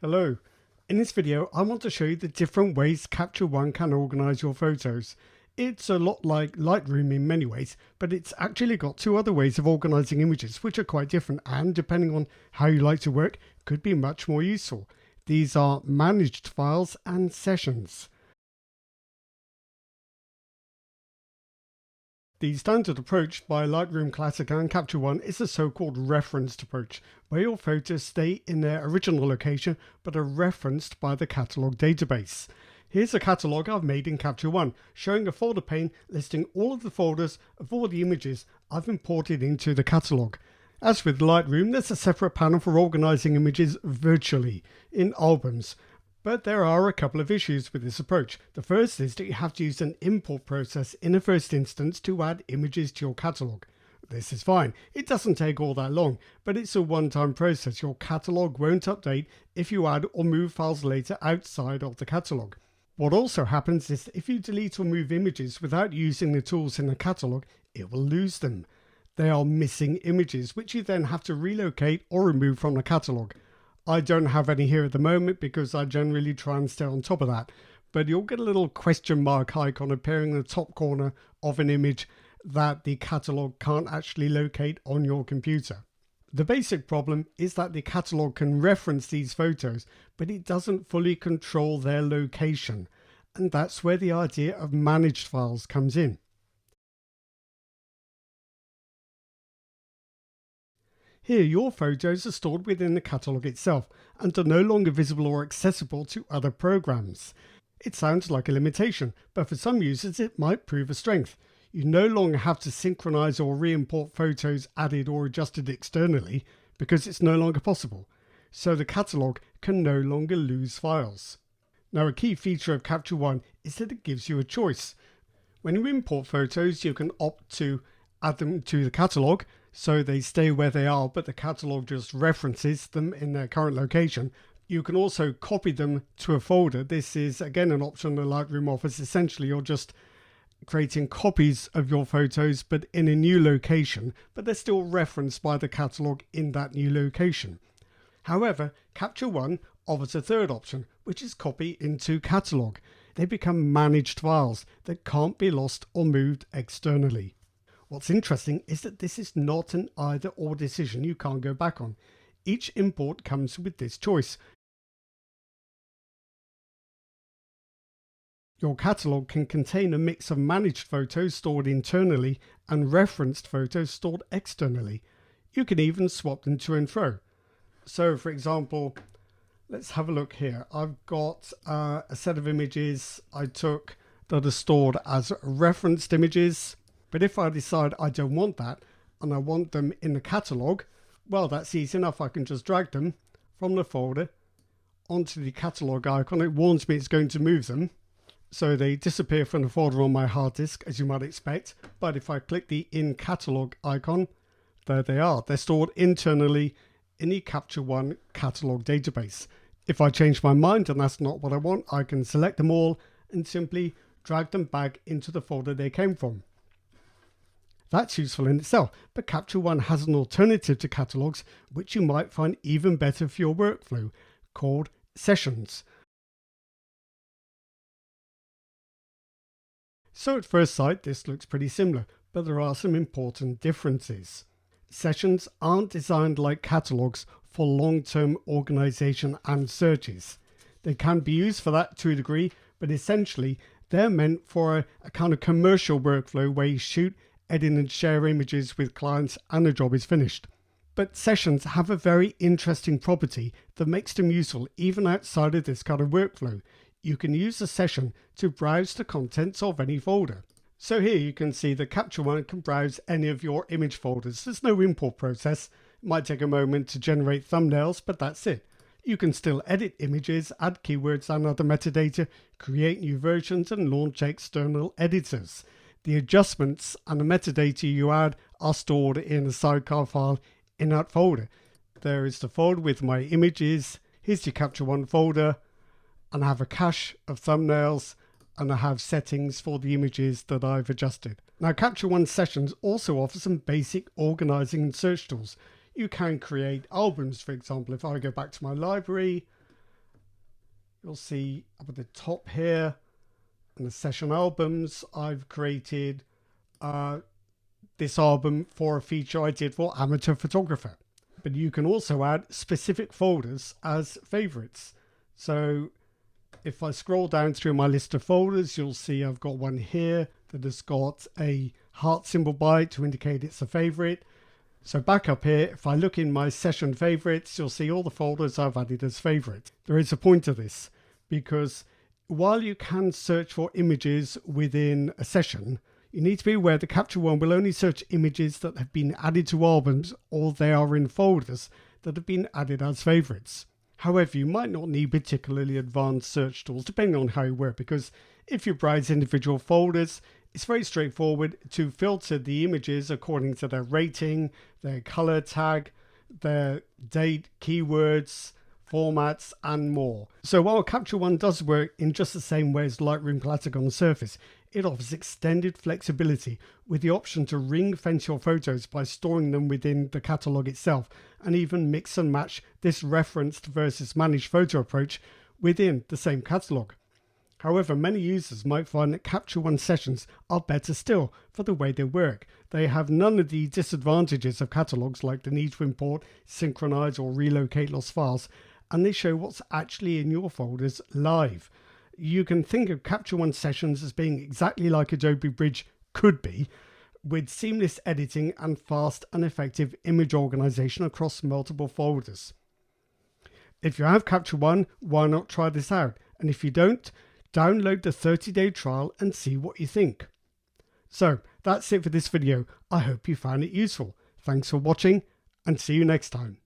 Hello. In this video, I want to show you the different ways Capture One can organize your photos. It's a lot like Lightroom in many ways, but it's actually got two other ways of organizing images which are quite different and, depending on how you like to work, could be much more useful. These are managed files and sessions. The standard approach by Lightroom Classic and Capture One is the so-called referenced approach, where your photos stay in their original location but are referenced by the catalogue database. Here's a catalogue I've made in Capture One, showing a folder pane listing all of the folders of all the images I've imported into the catalogue. As with Lightroom, there's a separate panel for organising images virtually, in albums. But there are a couple of issues with this approach. The first is that you have to use an import process in the first instance to add images to your catalogue. This is fine, it doesn't take all that long, but it's a one-time process. Your catalogue won't update if you add or move files later outside of the catalogue. What also happens is that if you delete or move images without using the tools in the catalogue, it will lose them. They are missing images, which you then have to relocate or remove from the catalogue. I don't have any here at the moment because I generally try and stay on top of that, but you'll get a little question mark icon appearing in the top corner of an image that the catalogue can't actually locate on your computer. The basic problem is that the catalogue can reference these photos, but it doesn't fully control their location, and that's where the idea of managed files comes in. Here, your photos are stored within the catalogue itself and are no longer visible or accessible to other programs. It sounds like a limitation, but for some users it might prove a strength. You no longer have to synchronize or re-import photos added or adjusted externally because it's no longer possible. So the catalogue can no longer lose files. Now, a key feature of Capture One is that it gives you a choice. When you import photos, you can opt to add them to the catalogue, so they stay where they are, but the catalogue just references them in their current location. You can also copy them to a folder. This is again an option the Lightroom offers. Essentially, you're just creating copies of your photos but in a new location, but they're still referenced by the catalogue in that new location. However, Capture One offers a third option, which is copy into catalogue. They become managed files that can't be lost or moved externally. What's interesting is that this is not an either or decision you can't go back on. Each import comes with this choice. Your catalogue can contain a mix of managed photos stored internally and referenced photos stored externally. You can even swap them to and fro. So for example, let's have a look here. I've got a set of images I took that are stored as referenced images. But if I decide I don't want that and I want them in the catalogue, well, that's easy enough. I can just drag them from the folder onto the catalogue icon. It warns me it's going to move them, so they disappear from the folder on my hard disk, as you might expect. But if I click the in catalogue icon, there they are. They're stored internally in the Capture One catalogue database. If I change my mind and that's not what I want, I can select them all and simply drag them back into the folder they came from. That's useful in itself, but Capture One has an alternative to catalogues which you might find even better for your workflow, called sessions. So at first sight this looks pretty similar, but there are some important differences. Sessions aren't designed like catalogues for long-term organization and searches. They can be used for that to a degree, but essentially they're meant for a kind of commercial workflow where you shoot, edit and share images with clients and the job is finished. But sessions have a very interesting property that makes them useful even outside of this kind of workflow. You can use a session to browse the contents of any folder. So here you can see that Capture One can browse any of your image folders. There's no import process. It might take a moment to generate thumbnails, but that's it. You can still edit images, add keywords and other metadata, create new versions and launch external editors. The adjustments and the metadata you add are stored in a sidecar file in that folder. There is the folder with my images. Here's the Capture One folder, and I have a cache of thumbnails and I have settings for the images that I've adjusted. Now, Capture One Sessions also offers some basic organizing and search tools. You can create albums, for example. If I go back to my library you'll see up at the top here in the session albums, I've created this album for a feature I did for amateur photographer. But you can also add specific folders as favorites. So if I scroll down through my list of folders, you'll see I've got one here that has got a heart symbol by it to indicate it's a favorite. So back up here, if I look in my session favorites, you'll see all the folders I've added as favorite. There is a point to this, because while you can search for images within a session, you need to be aware that Capture One will only search images that have been added to albums or they are in folders that have been added as favorites. However, you might not need particularly advanced search tools depending on how you work, because if you browse individual folders, it's very straightforward to filter the images according to their rating, their color tag, their date, keywords, formats, and more. So while Capture One does work in just the same way as Lightroom Classic on the surface, it offers extended flexibility with the option to ring fence your photos by storing them within the catalog itself, and even mix and match this referenced versus managed photo approach within the same catalog. However, many users might find that Capture One sessions are better still for the way they work. They have none of the disadvantages of catalogs like the need to import, synchronize, or relocate lost files, and they show what's actually in your folders live. You can think of Capture One sessions as being exactly like Adobe Bridge could be, with seamless editing and fast and effective image organization across multiple folders. If you have Capture One, why not try this out? And if you don't, download the 30-day trial and see what you think. So that's it for this video. I hope you found it useful. Thanks for watching and see you next time.